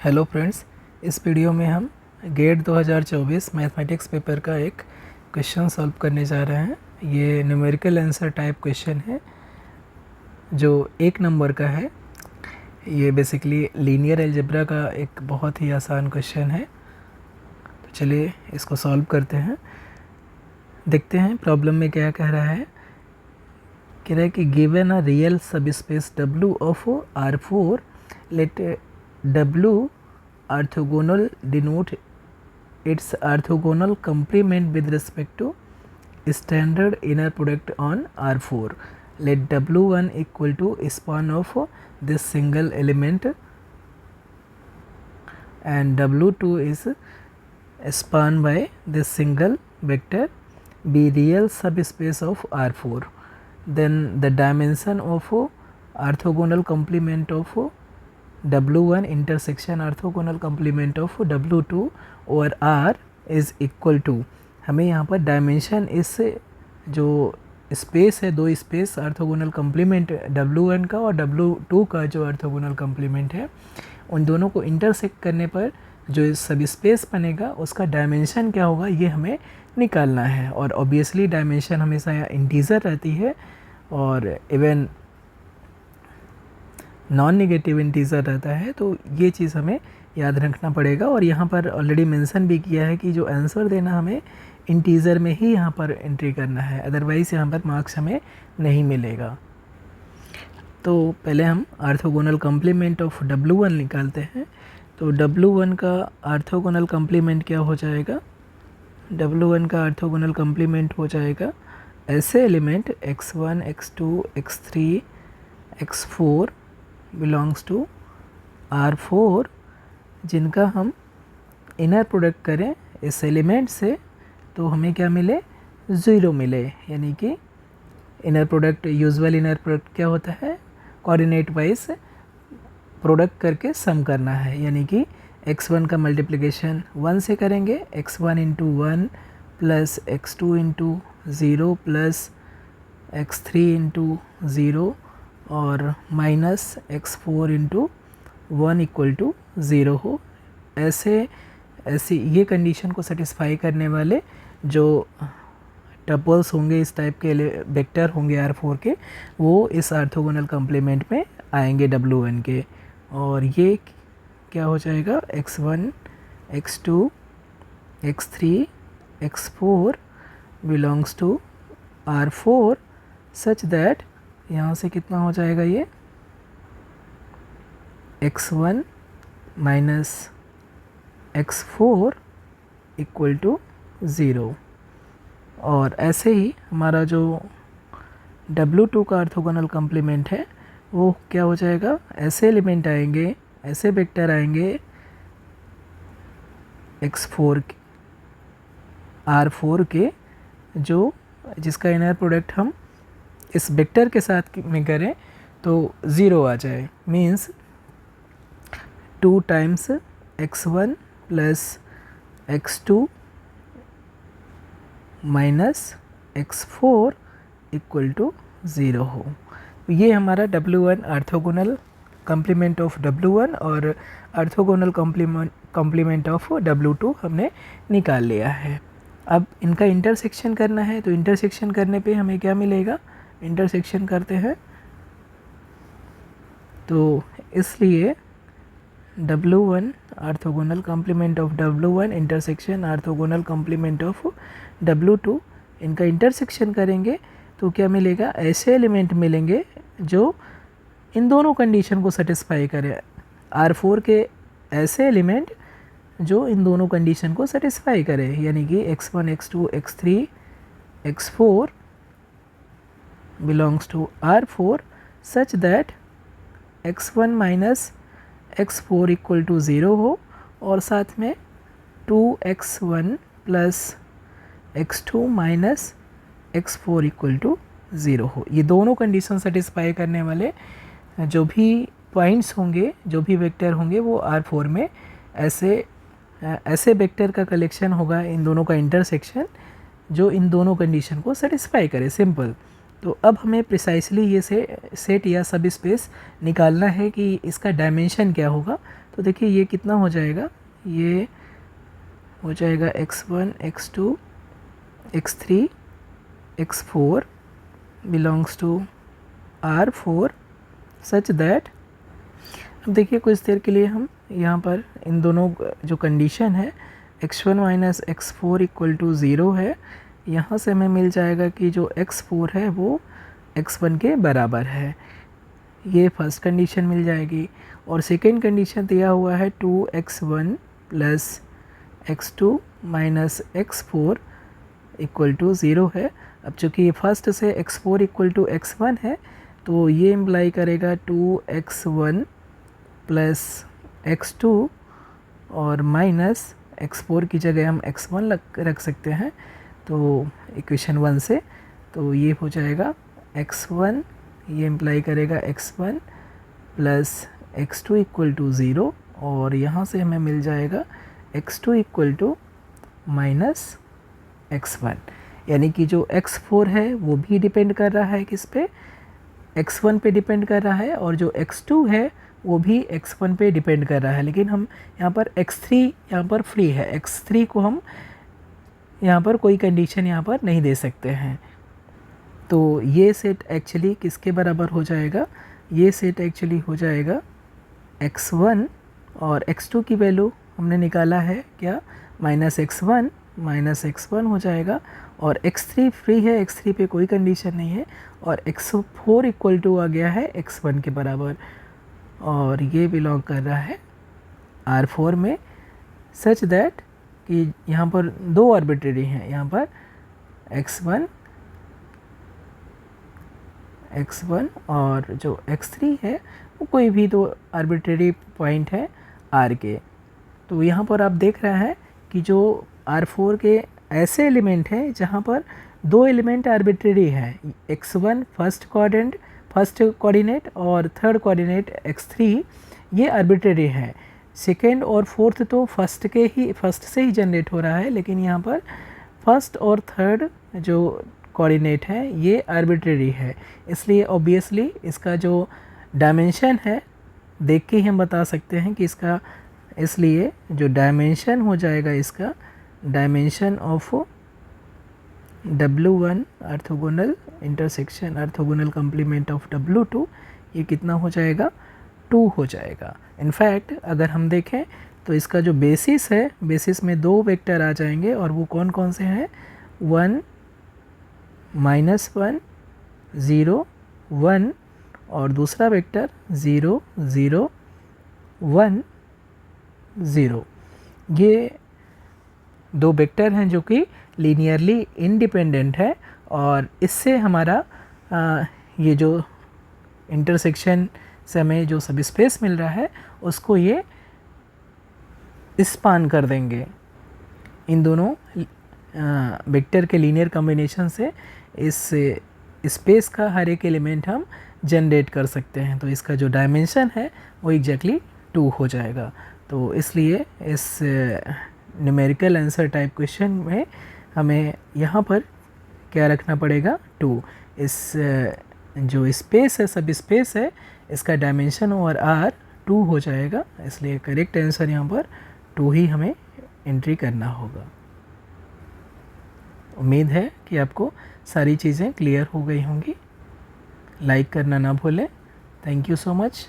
Hello friends, इस video में हम गेट 2024 मैथमेटिक्स पेपर का एक क्वेश्चन सॉल्व करने जा रहे हैं। ये न्यूमेरिकल आंसर टाइप क्वेश्चन है जो 1 नंबर का है। ये बेसिकली लीनियर अलजेब्रा का एक बहुत ही आसान क्वेश्चन है। तो चलिए इसको सॉल्व करते हैं। देखते हैं प्रॉब्लम में क्या कह रहा है। कह रहा है कि given a real subspace W of R4 let W orthogonal denote its orthogonal complement with respect to standard inner product on R4. Let W1 equal to span of this single element and W2 is span by this single vector be real subspace of R4. Then the dimension of orthogonal complement of W1 intersection orthogonal complement of W2 over R is equal to, हमें यहाँ पर dimension इस जो space है, दो space orthogonal complement W1 का और W2 का जो ऑर्थोगोनल कम्प्लीमेंट है, उन दोनों को इंटरसेक्ट करने पर जो सब स्पेस बनेगा उसका डायमेंशन क्या होगा ये हमें निकालना है। और ऑब्वियसली डायमेंशन हमेशा इंटीजर रहती है और इवन नॉन नेगेटिव इंटीजर रहता है, तो ये चीज़ हमें याद रखना पड़ेगा। और यहाँ पर ऑलरेडी मेंशन भी किया है कि जो आंसर देना हमें इंटीजर में ही यहाँ पर एंट्री करना है, अदरवाइज़ यहाँ पर मार्क्स हमें नहीं मिलेगा। तो पहले हम ऑर्थोगोनल कम्प्लीमेंट ऑफ W1 निकालते हैं। तो W1 का ऑर्थोगोनल कम्प्लीमेंट क्या हो जाएगा? W1 का ऑर्थोगोनल कम्प्लीमेंट हो जाएगा ऐसे element x1 x2 x3 x4 belongs to R4 जिनका हम इनर प्रोडक्ट करें इस एलिमेंट से तो हमें क्या मिले? 0 मिले। यानी कि inner product, usual inner product क्या होता है? कोऑर्डिनेट वाइज प्रोडक्ट करके सम करना है। यानी कि x1 का मल्टीप्लिकेशन 1 से करेंगे, x1 into 1 plus x2 into 0 plus x3 into 0 और minus x4 into 1 equal to 0 हो। ऐसी ये कंडीशन को सेटिस्फाई करने वाले जो टपल्स होंगे, इस टाइप के वेक्टर होंगे R4 के, वो इस ऑर्थोगोनल कम्प्लीमेंट में आएंगे W1 के। और ये क्या हो जाएगा? x1 x2 x3 x4 belongs to R4 such that यहाँ से कितना हो जाएगा? ये x1 minus x4 equal to 0। और ऐसे ही हमारा जो W2 का ऑर्थोगोनल कम्प्लीमेंट है वो क्या हो जाएगा? ऐसे एलिमेंट आएंगे, ऐसे वेक्टर आएंगे x4 R4 के जो जिसका इनर प्रोडक्ट हम इस वेक्टर के साथ में करें तो 0 आ जाए। Means 2 times x1 plus x2 minus x4 equal to 0 हो। ये हमारा W1 orthogonal complement of W1 और ऑर्थोगोनल कम्प्लीमेंट ऑफ W2 हमने निकाल लिया है। अब इनका इंटरसेक्शन करना है, तो इंटरसेक्शन करने पे हमें क्या मिलेगा? इंटरसेक्शन करते हैं तो इसलिए W1 orthogonal complement of W1 intersection orthogonal complement of W2, इनका इंटरसेक्शन करेंगे तो क्या मिलेगा? ऐसे एलिमेंट मिलेंगे जो इन दोनों कंडीशन को सेटिस्फाई करें। R4 के ऐसे एलिमेंट जो इन दोनों कंडीशन को सेटिस्फाई करे, यानी कि x1 x2 x3 x4 belongs to R4 such that x1 minus x4 equal to 0 हो और साथ में 2x1 plus x2 minus x4 equal to 0 हो। ये दोनों कंडीशन सेटिस्फाई करने वाले जो भी पॉइंट्स होंगे, जो भी वेक्टर होंगे, वो R4 में ऐसे वेक्टर का कलेक्शन होगा, इन दोनों का इंटरसेक्शन जो इन दोनों कंडीशन को सेटिस्फाई करे। सिंपल। तो अब हमें प्रिसाइसली ये सेट या सब स्पेस निकालना है कि इसका डायमेंशन क्या होगा। तो देखिए ये कितना हो जाएगा, ये हो जाएगा x1 x2 x3 x4 belongs to R4 such that, अब देखिए कुछ देर के लिए हम यहाँ पर इन दोनों जो कंडीशन है x1 minus x4 equal to 0 है, यहाँ से हमें मिल जाएगा कि जो x4 है वो x1 के बराबर है, ये फर्स्ट कंडीशन मिल जाएगी। और सेकेंड कंडीशन दिया हुआ है 2x1 plus x2 minus x4 equal to 0 है। अब चूँकि ये फर्स्ट से x4 इक्वल टू x1 है तो ये इम्प्लाई करेगा 2x1 प्लस x2 और माइनस x4 की जगह हम x1 रख सकते हैं तो इक्वेशन 1 से, तो ये हो जाएगा x1, ये इम्प्लाई करेगा x1 plus x2 equal to 0 और यहाँ से हमें मिल जाएगा x2 equal to minus x1, यानी कि जो x4 है वो भी डिपेंड कर रहा है किस पे, x1 पे डिपेंड कर रहा है, और जो x2 है वो भी x1 पे डिपेंड कर रहा है। लेकिन हम यहाँ पर x3 यहाँ पर फ्री है, x3 को हम यहाँ पर कोई कंडीशन यहाँ पर नहीं दे सकते हैं। तो ये सेट एक्चुअली किसके बराबर हो जाएगा, ये सेट एक्चुअली हो जाएगा x1 और x2 की वैल्यू हमने निकाला है क्या, माइनस x1 हो जाएगा, और x3 फ्री है, x3 पे कोई कंडीशन नहीं है, और x4 इक्वल टू आ गया है x1 के बराबर, और ये बिलोंग कर रहा है R4 में, सच दैट कि यहाँ पर दो आर्बिट्रेरी हैं, यहाँ पर x1 और जो x3 है वो कोई भी दो आर्बिट्रेरी पॉइंट है R के। तो यहाँ पर आप देख रहे हैं कि जो R4 के ऐसे एलिमेंट हैं जहाँ पर दो एलिमेंट आर्बिट्रेरी हैं, x1 फर्स्ट कोऑर्डिनेट और थर्ड कोऑर्डिनेट x3 ये आर्बिट्रेरी है, सेकेंड और फोर्थ तो फर्स्ट से ही जनरेट हो रहा है, लेकिन यहाँ पर फर्स्ट और थर्ड जो कोऑर्डिनेट है ये आर्बिट्रेरी है, इसलिए ऑब्वियसली इसका जो डायमेंशन है देख के ही हम बता सकते हैं कि इसका, इसलिए जो डायमेंशन हो जाएगा इसका dimension of W1 orthogonal intersection orthogonal complement of W2 ये कितना हो जाएगा, 2 हो जाएगा। इनफैक्ट अगर हम देखें तो इसका जो बेसिस है, बेसिस में दो वेक्टर आ जाएंगे और वो कौन कौन से हैं, 1 -1 0 1 और दूसरा वेक्टर 0 0 1 0, ये दो वेक्टर हैं जो कि लीनियरली इंडिपेंडेंट है, और इससे हमारा ये जो इंटरसेक्शन से हमें जो सब स्पेस मिल रहा है उसको ये स्पान कर देंगे। इन दोनों वेक्टर के लीनियर कॉम्बिनेशन से इस स्पेस का हर एक एलिमेंट हम जनरेट कर सकते हैं, तो इसका जो डायमेंशन है वो एग्जैक्टली 2 हो जाएगा। तो इसलिए इस न्यूमेरिकल आंसर टाइप क्वेश्चन में हमें यहाँ पर क्या रखना पड़ेगा, 2। इस जो स्पेस है, सब स्पेस है, इसका डायमेंशन ओवर R 2 हो जाएगा, इसलिए करेक्ट आंसर यहाँ पर 2 ही हमें एंट्री करना होगा। उम्मीद है कि आपको सारी चीज़ें क्लियर हो गई होंगी। लाइक करना ना भूलें। Thank you so much.